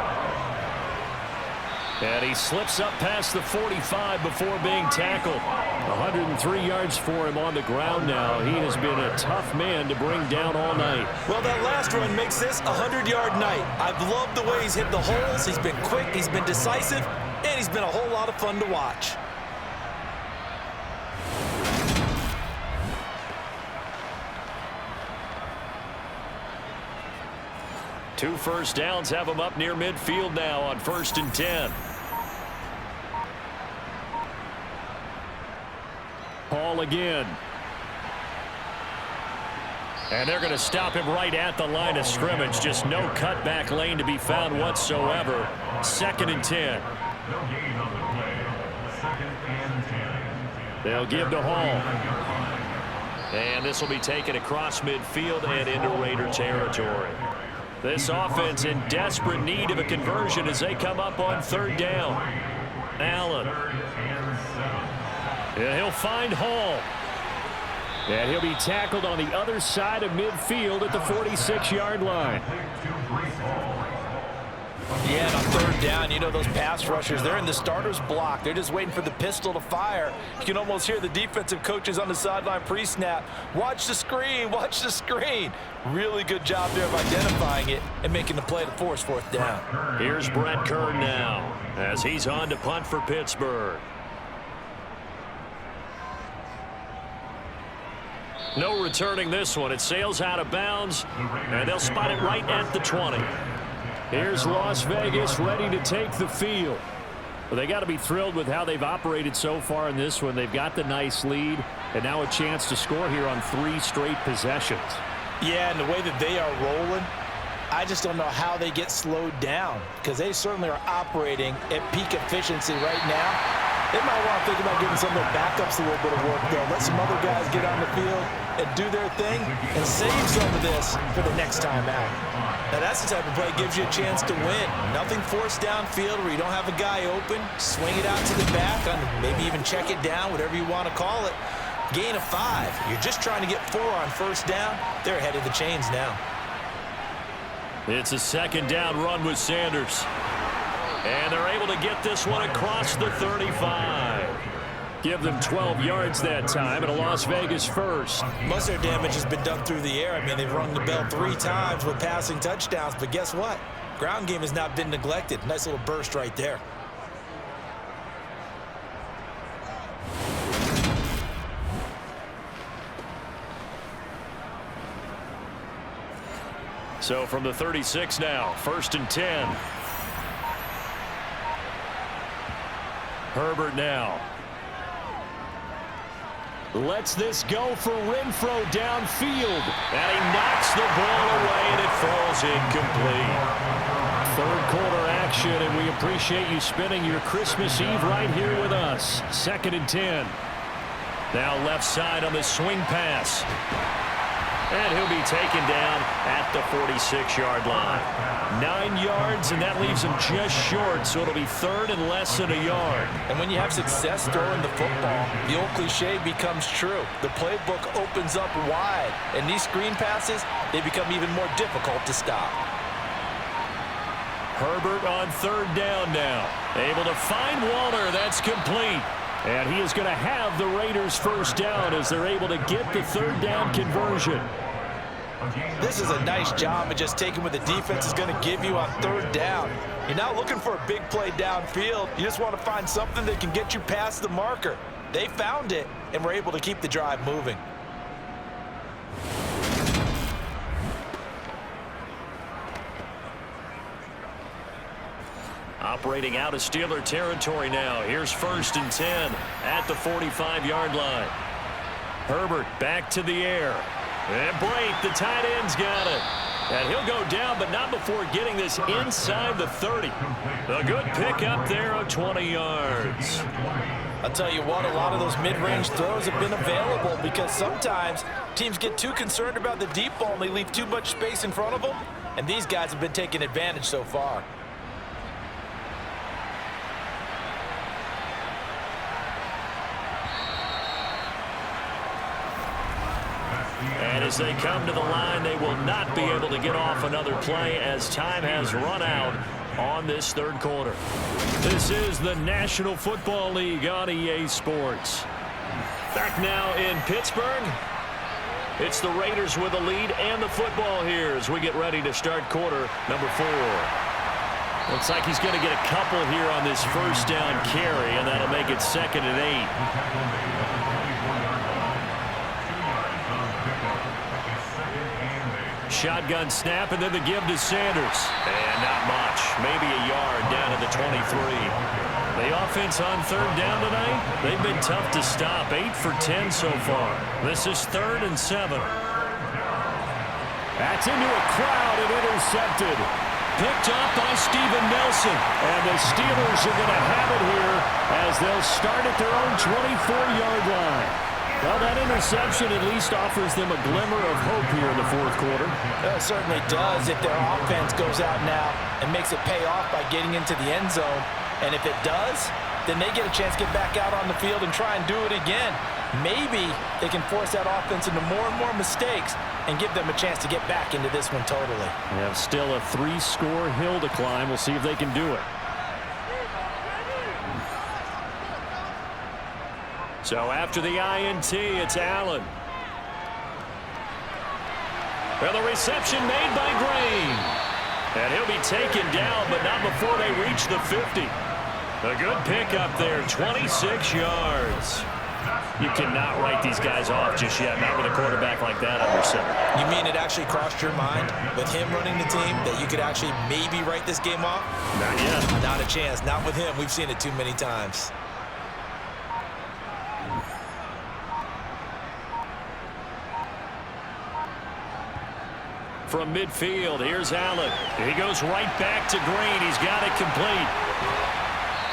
And he slips up past the 45 before being tackled. 103 yards for him on the ground now. He has been a tough man to bring down all night. Well, that last run makes this a 100-yard night. I've loved the way he's hit the holes. He's been quick, he's been decisive, and he's been a whole lot of fun to watch. Two first downs have him up near midfield now on 1st and 10. Paul again. And they're going to stop him right at the line of scrimmage. Just no cutback lane to be found whatsoever. 2nd and 10. They'll give to Hall. And this will be taken across midfield and into Raider territory. This offense in desperate need of a conversion as they come up on 3rd down. Allen. And he'll find Hall. And he'll be tackled on the other side of midfield at the 46-yard line. Yeah, and on 3rd down, you know those pass rushers, they're in the starter's block. They're just waiting for the pistol to fire. You can almost hear the defensive coaches on the sideline pre-snap. Watch the screen, watch the screen. Really good job there of identifying it and making the play to force 4th down. Here's Brett Kern now as he's on to punt for Pittsburgh. No returning this one. It sails out of bounds, and they'll spot it right at the 20. Here's Las Vegas ready to take the field. Well, they got to be thrilled with how they've operated so far in this one. They've got the nice lead, and now a chance to score here on 3 straight possessions. Yeah, and the way that they are rolling, I just don't know how they get slowed down, because they certainly are operating at peak efficiency right now. They might want to think about giving some of their backups a little bit of work, though. Let some other guys get on the field and do their thing and save some of this for the next time out. Now, that's the type of play that gives you a chance to win. Nothing forced downfield where you don't have a guy open. Swing it out to the back, maybe even check it down, whatever you want to call it. Gain of 5. You're just trying to get 4 on 1st down. They're ahead of the chains now. It's a 2nd down run with Sanders. And they're able to get this one across the 35. Give them 12 yards that time, and a Las Vegas first. Most of their damage has been done through the air. I mean, they've rung the bell 3 times with passing touchdowns, but guess what? Ground game has not been neglected. Nice little burst right there. So from the 36 now, 1st and 10. Herbert now. Lets this go for Renfro downfield. And he knocks the ball away, and it falls incomplete. 3rd quarter action, and we appreciate you spending your Christmas Eve right here with us. 2nd and 10. Now left side on the swing pass. And he'll be taken down at the 46-yard line. 9 yards, and that leaves him just short, so it'll be 3rd and less than a yard. And when you have success throwing the football, the old cliche becomes true. The playbook opens up wide, and these screen passes, they become even more difficult to stop. Herbert on 3rd down now. Able to find Walter. That's complete. And he is going to have the Raiders 1st down as they're able to get the 3rd down conversion. This is a nice job of just taking what the defense is going to give you on 3rd down. You're not looking for a big play downfield. You just want to find something that can get you past the marker. They found it and were able to keep the drive moving. Operating out of Steeler territory now. Here's 1st and 10 at the 45-yard line. Herbert back to the air. And Blake, the tight end's got it. And he'll go down, but not before getting this inside the 30. A good pick up there of 20 yards. I'll tell you what, a lot of those mid-range throws have been available because sometimes teams get too concerned about the deep ball and they leave too much space in front of them. And these guys have been taking advantage so far. And as they come to the line, they will not be able to get off another play as time has run out on this third quarter. This is the National Football League on EA Sports. Back now in Pittsburgh. It's the Raiders with the lead and the football here as we get ready to start quarter number 4. Looks like he's going to get a couple here on this first down carry, and that'll make it 2nd and 8. Shotgun snap, and then the give to Sanders. And not much. Maybe a yard down to the 23. The offense on 3rd down tonight, they've been tough to stop. 8 for 10 so far. This is 3rd and 7. That's into a crowd and intercepted. Picked up by Steven Nelson. And the Steelers are going to have it here as they'll start at their own 24-yard line. Well, that interception at least offers them a glimmer of hope here in the 4th quarter. It certainly does if their offense goes out now and makes it pay off by getting into the end zone. And if it does, then they get a chance to get back out on the field and try and do it again. Maybe they can force that offense into more and more mistakes and give them a chance to get back into this one totally. They have still a 3-score hill to climb. We'll see if they can do it. So after the INT, it's Allen. Well, the reception made by Green. And he'll be taken down, but not before they reach the 50. A good pickup there, 26 yards. You cannot write these guys off just yet, not with a quarterback like that under center. You mean it actually crossed your mind with him running the team that you could actually maybe write this game off? Not yet. Not a chance. Not with him. We've seen it too many times. From midfield, here's Allen. He goes right back to Green. He's got it complete.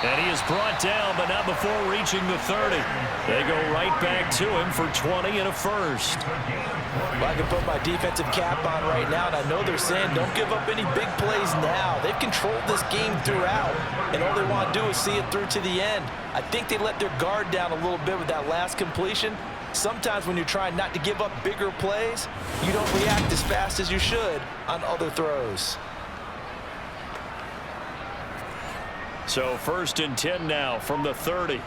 And he is brought down, but not before reaching the 30. They go right back to him for 20 and a first. Well, I can put my defensive cap on right now, and I know they're saying don't give up any big plays now. They've controlled this game throughout, and all they want to do is see it through to the end. I think they let their guard down a little bit with that last completion. Sometimes when you're trying not to give up bigger plays, you don't react as fast as you should on other throws. So 1st and 10 now from the 30.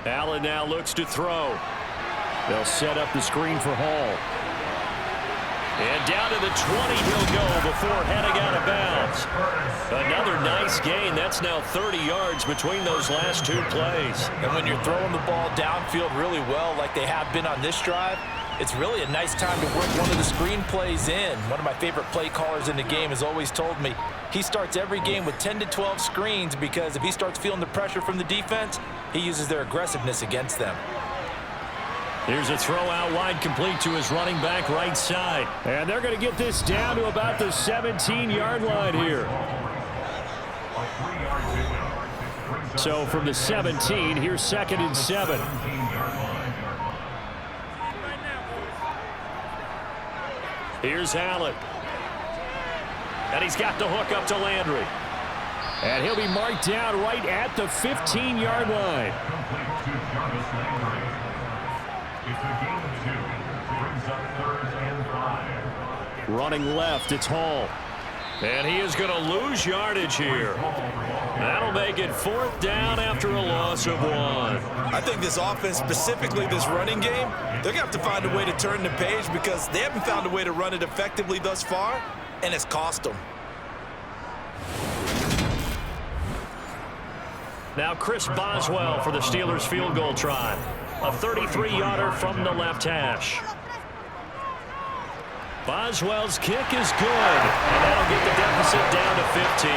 Allen now looks to throw. They'll set up the screen for Hall. And down to the 20 he'll go before heading out of bounds. Another nice gain. That's now 30 yards between those last 2 plays. And when you're throwing the ball downfield really well like they have been on this drive, it's really a nice time to work one of the screen plays in. One of my favorite play callers in the game has always told me he starts every game with 10 to 12 screens because if he starts feeling the pressure from the defense, he uses their aggressiveness against them. Here's a throw out wide complete to his running back right side. And they're going to get this down to about the 17-yard line here. So from the 17, here's 2nd and 7. Here's Allen. And he's got the hook up to Landry. And he'll be marked down right at the 15-yard line. Running left, it's Hall. And he is going to lose yardage here. That'll make it 4th down after a loss of 1. I think this offense, specifically this running game, they're going to have to find a way to turn the page because they haven't found a way to run it effectively thus far, and it's cost them. Now Chris Boswell for the Steelers field goal try. A 33-yarder from the left hash. Boswell's kick is good, and that'll get the deficit down to 15.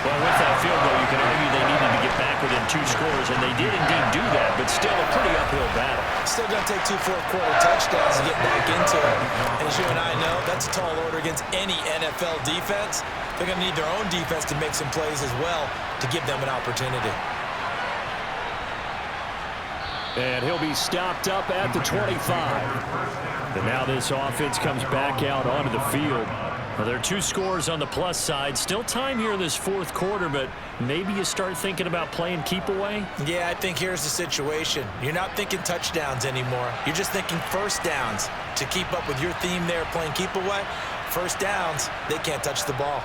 Well, with that field goal, you can argue they needed to get back within 2 scores, and they did indeed do that, but still a pretty uphill battle. Still going to take 2 fourth-quarter touchdowns to get back into it. And as you and I know, that's a tall order against any NFL defense. They're going to need their own defense to make some plays as well to give them an opportunity. And he'll be stopped up at the 25. And now this offense comes back out onto the field. Well, there are 2 scores on the plus side. Still time here in this fourth quarter, but maybe you start thinking about playing keep away? Yeah, I think here's the situation. You're not thinking touchdowns anymore. You're just thinking first downs. To keep up with your theme there, playing keep away, first downs, they can't touch the ball.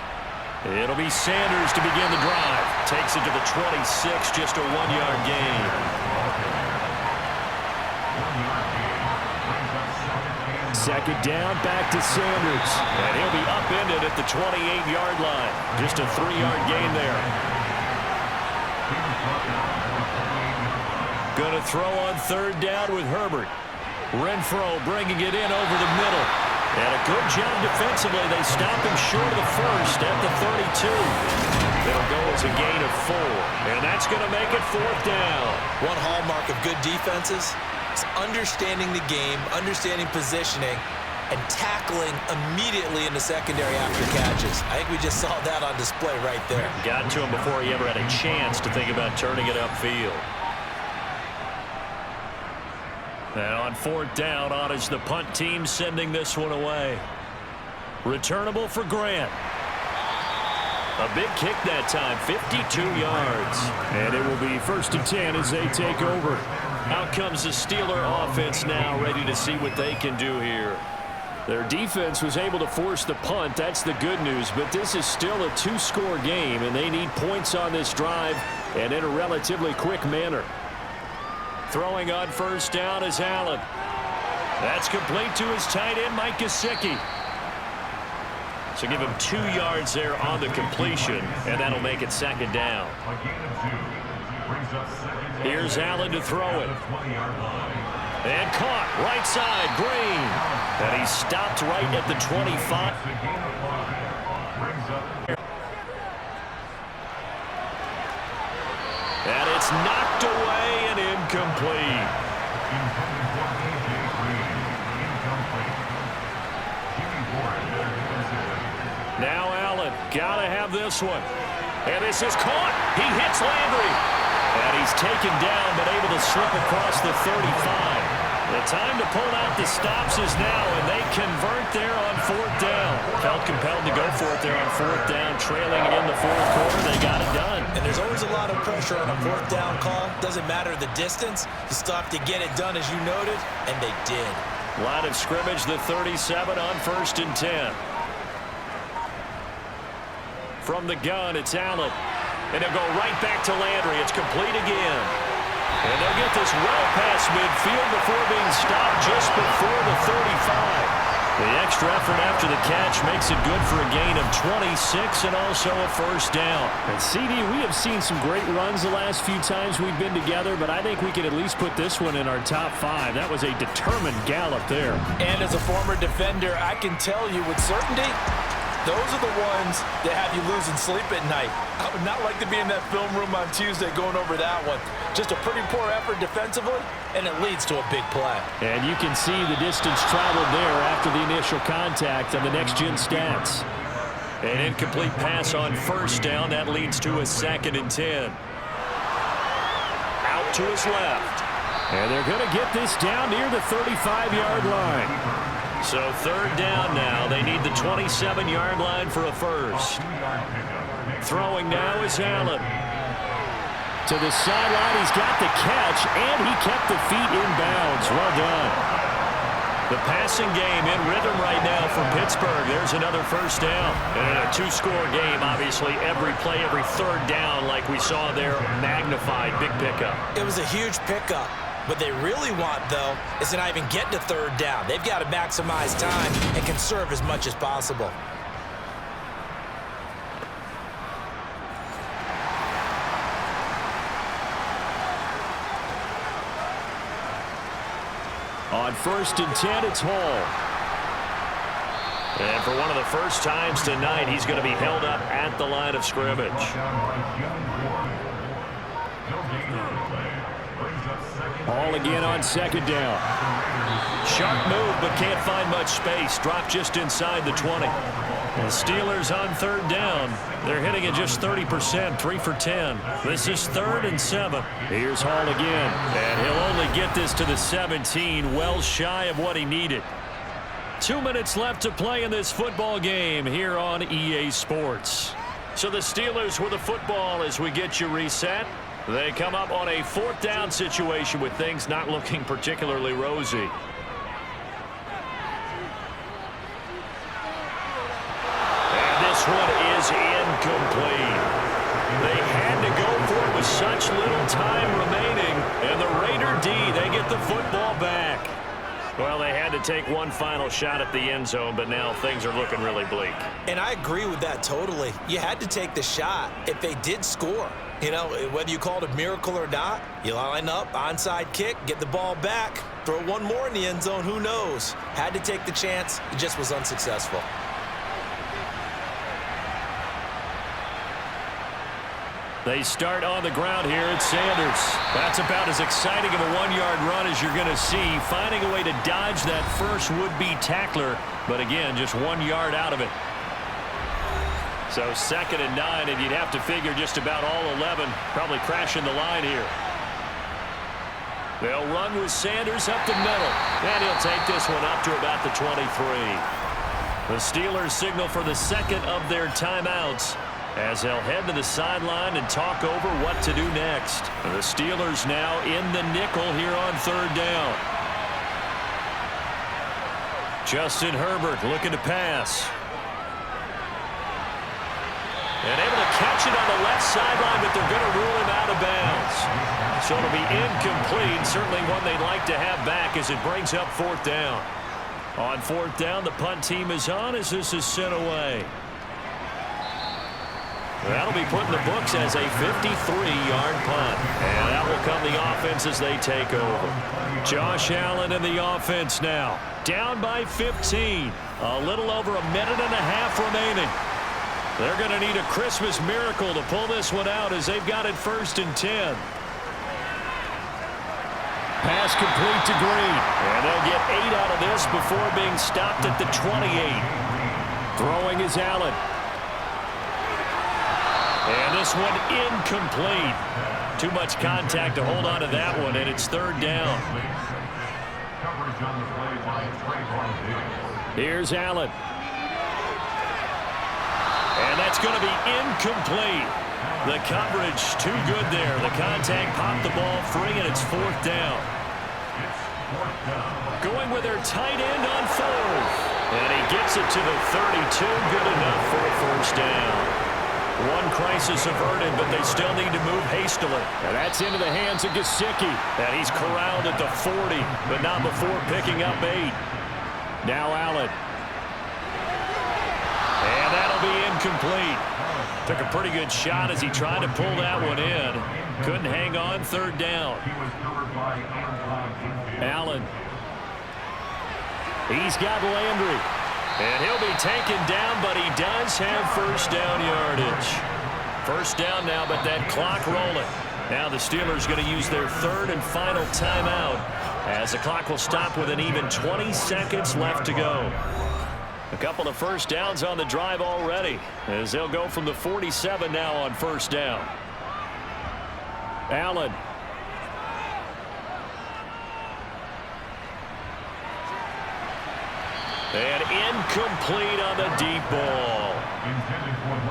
It'll be Sanders to begin the drive. Takes it to the 26, just a 1-yard gain. Second down, back to Sanders. And he'll be upended at the 28-yard line. Just a 3-yard gain there. Going to throw on third down with Herbert. Renfro bringing it in over the middle. And a good job defensively. They stop him short of the first at the 32. It'll go as a gain of 4. And that's going to make it fourth down. One hallmark of good defenses is understanding the game, understanding positioning, and tackling immediately in the secondary after catches. I think we just saw that on display right there. Got to him before he ever had a chance to think about turning it upfield. And on fourth down, on is the punt team sending this one away. Returnable for Grant. A big kick that time, 52 yards. And it will be 1st and 10 as they take over. Out comes the Steeler offense now, ready to see what they can do here. Their defense was able to force the punt. That's the good news. But this is still a 2-score game, and they need points on this drive and in a relatively quick manner. Throwing on first down is Allen. That's complete to his tight end, Mike Gesicki. So give him 2 yards there on the completion, and that'll make it second down. Here's Allen to throw it. And caught, right side, Green. And he stopped right at the 25. And it's knocked away and incomplete. Now Allen, gotta have this one. And this is caught. He hits Landry. And he's taken down, but able to slip across the 35. The time to pull out the stops is now, and they convert there on fourth down. Felt compelled to go for it there on fourth down, trailing in the fourth quarter. They got it done. And there's always a lot of pressure on a fourth down call. Doesn't matter the distance. You still have to get it done, as you noted, and they did. Line of scrimmage, the 37 on 1st and 10. From the gun, it's Allen. And they'll go right back to Landry. It's complete again. And they'll get this well past midfield before being stopped just before the 35. The extra effort after the catch makes it good for a gain of 26 and also a first down. And CD, we have seen some great runs the last few times we've been together, but I think we can at least put this one in our top 5. That was a determined gallop there. And as a former defender, I can tell you with certainty, those are the ones that have you losing sleep at night. I would not like to be in that film room on Tuesday going over that one. Just a pretty poor effort defensively, and it leads to a big play. And you can see the distance traveled there after the initial contact on the next-gen stats. An incomplete pass on first down. That leads to a 2nd and 10. Out to his left. And they're going to get this down near the 35-yard line. So third down now. They need the 27-yard line for a first. Throwing now is Allen. To the sideline, he's got the catch, and he kept the feet in bounds. Well done. The passing game in rhythm right now for Pittsburgh. There's another first down. And in a 2-score game, obviously, every play, every third down, like we saw there, magnified. Big pickup. It was a huge pickup. What they really want, though, is to not even get to third down. They've got to maximize time and conserve as much as possible. On 1st and 10, it's Hall. And for one of the first times tonight, he's going to be held up at the line of scrimmage. Hall again on second down. Sharp move, but can't find much space. Dropped just inside the 20. The Steelers on third down. They're hitting at just 30%, 3 for 10. This is 3rd and 7. Here's Hall again. And he'll only get this to the 17, well shy of what he needed. 2 minutes left to play in this football game here on EA Sports. So the Steelers with the football as we get you reset. They come up on a 4th down situation with things not looking particularly rosy. And this one is incomplete. They had to go for it with such little time remaining. And the Raider D, they get the football back. Well, they had to take one final shot at the end zone, but now things are looking really bleak. And I agree with that totally. You had to take the shot if they did score. You know, whether you call it a miracle or not, you line up, onside kick, get the ball back, throw one more in the end zone, who knows? Had to take the chance. It just was unsuccessful. They start on the ground here at Sanders. That's about as exciting of a 1-yard run as you're going to see, finding a way to dodge that first would-be tackler, but again, just 1 yard out of it. So 2nd and 9, and you'd have to figure just about all 11 probably crashing the line here. They'll run with Sanders up the middle, and he'll take this one up to about the 23. The Steelers signal for the second of their timeouts, as they'll head to the sideline and talk over what to do next. The Steelers now in the nickel here on 3rd down. Justin Herbert looking to pass. And able to catch it on the left sideline, but they're going to rule him out of bounds. So it'll be incomplete, certainly one they'd like to have back as it brings up 4th down. On 4th down, the punt team is on as this is sent away. That'll be put in the books as a 53-yard punt. And that will come the offense as they take over. Josh Allen in the offense now. Down by 15. A little over a minute and a half remaining. They're going to need a Christmas miracle to pull this one out as they've got it 1st and 10. Pass complete to Green. And they'll get 8 out of this before being stopped at the 28. Throwing is Allen. And this one incomplete. Too much contact to hold on to that one, and it's 3rd down. Here's Allen. And that's going to be incomplete. The coverage too good there. The contact popped the ball free, and it's 4th down. Going with their tight end on 4th. And he gets it to the 32. Good enough for a 1st down. One crisis averted, but they still need to move hastily. And that's into the hands of Gesicki. And he's corralled at the 40, but not before picking up 8. Now Allen. And that'll be incomplete. Took a pretty good shot as he tried to pull that one in. Couldn't hang on. 3rd down. Allen. He's got Landry. And he'll be taken down, but he does have 1st down yardage. 1st down now, but that clock rolling. Now the Steelers going to use their 3rd and final timeout as the clock will stop with an even 20 seconds left to go. A couple of 1st downs on the drive already as they'll go from the 47 now on 1st down. Allen. And incomplete on the deep ball.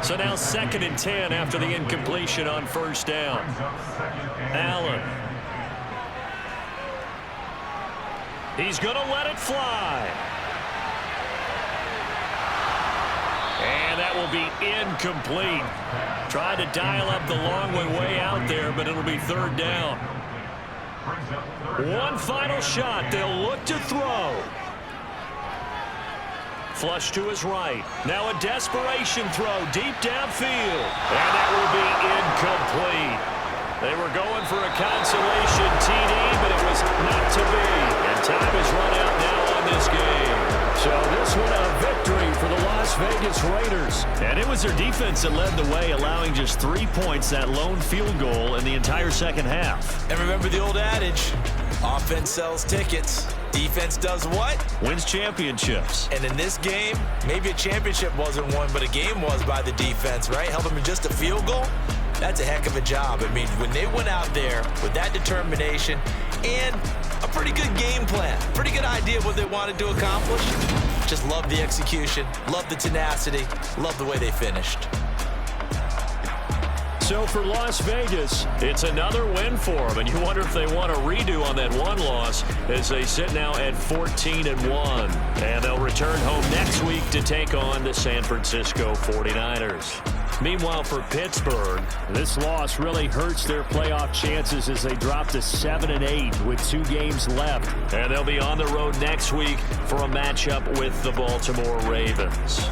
So now 2nd and 10 after the incompletion on 1st down. Allen. He's going to let it fly. And that will be incomplete. Tried to dial up the long way out there, but it'll be 3rd down. One final shot. They'll look to throw. Flush to his right. Now a desperation throw deep downfield. And that will be incomplete. They were going for a consolation TD, but it was not to be. And time is run out now on this game. So this one a victory for the Las Vegas Raiders. And it was their defense that led the way, allowing just 3 points, that lone field goal in the entire 2nd half. And remember the old adage, offense sells tickets. Defense does what? Wins championships. And in this game, maybe a championship wasn't won, but a game was by the defense, right? Held them in just a field goal. That's a heck of a job. I mean, when they went out there with that determination and a pretty good game plan, pretty good idea of what they wanted to accomplish, Just love the execution, love the tenacity, love the way they finished. So for Las Vegas, it's another win for them, and you wonder if they want a redo on that one loss as they sit now at 14-1. And they'll return home next week to take on the San Francisco 49ers. Meanwhile, for Pittsburgh, this loss really hurts their playoff chances as they drop to 7-8 with 2 games left. And they'll be on the road next week for a matchup with the Baltimore Ravens.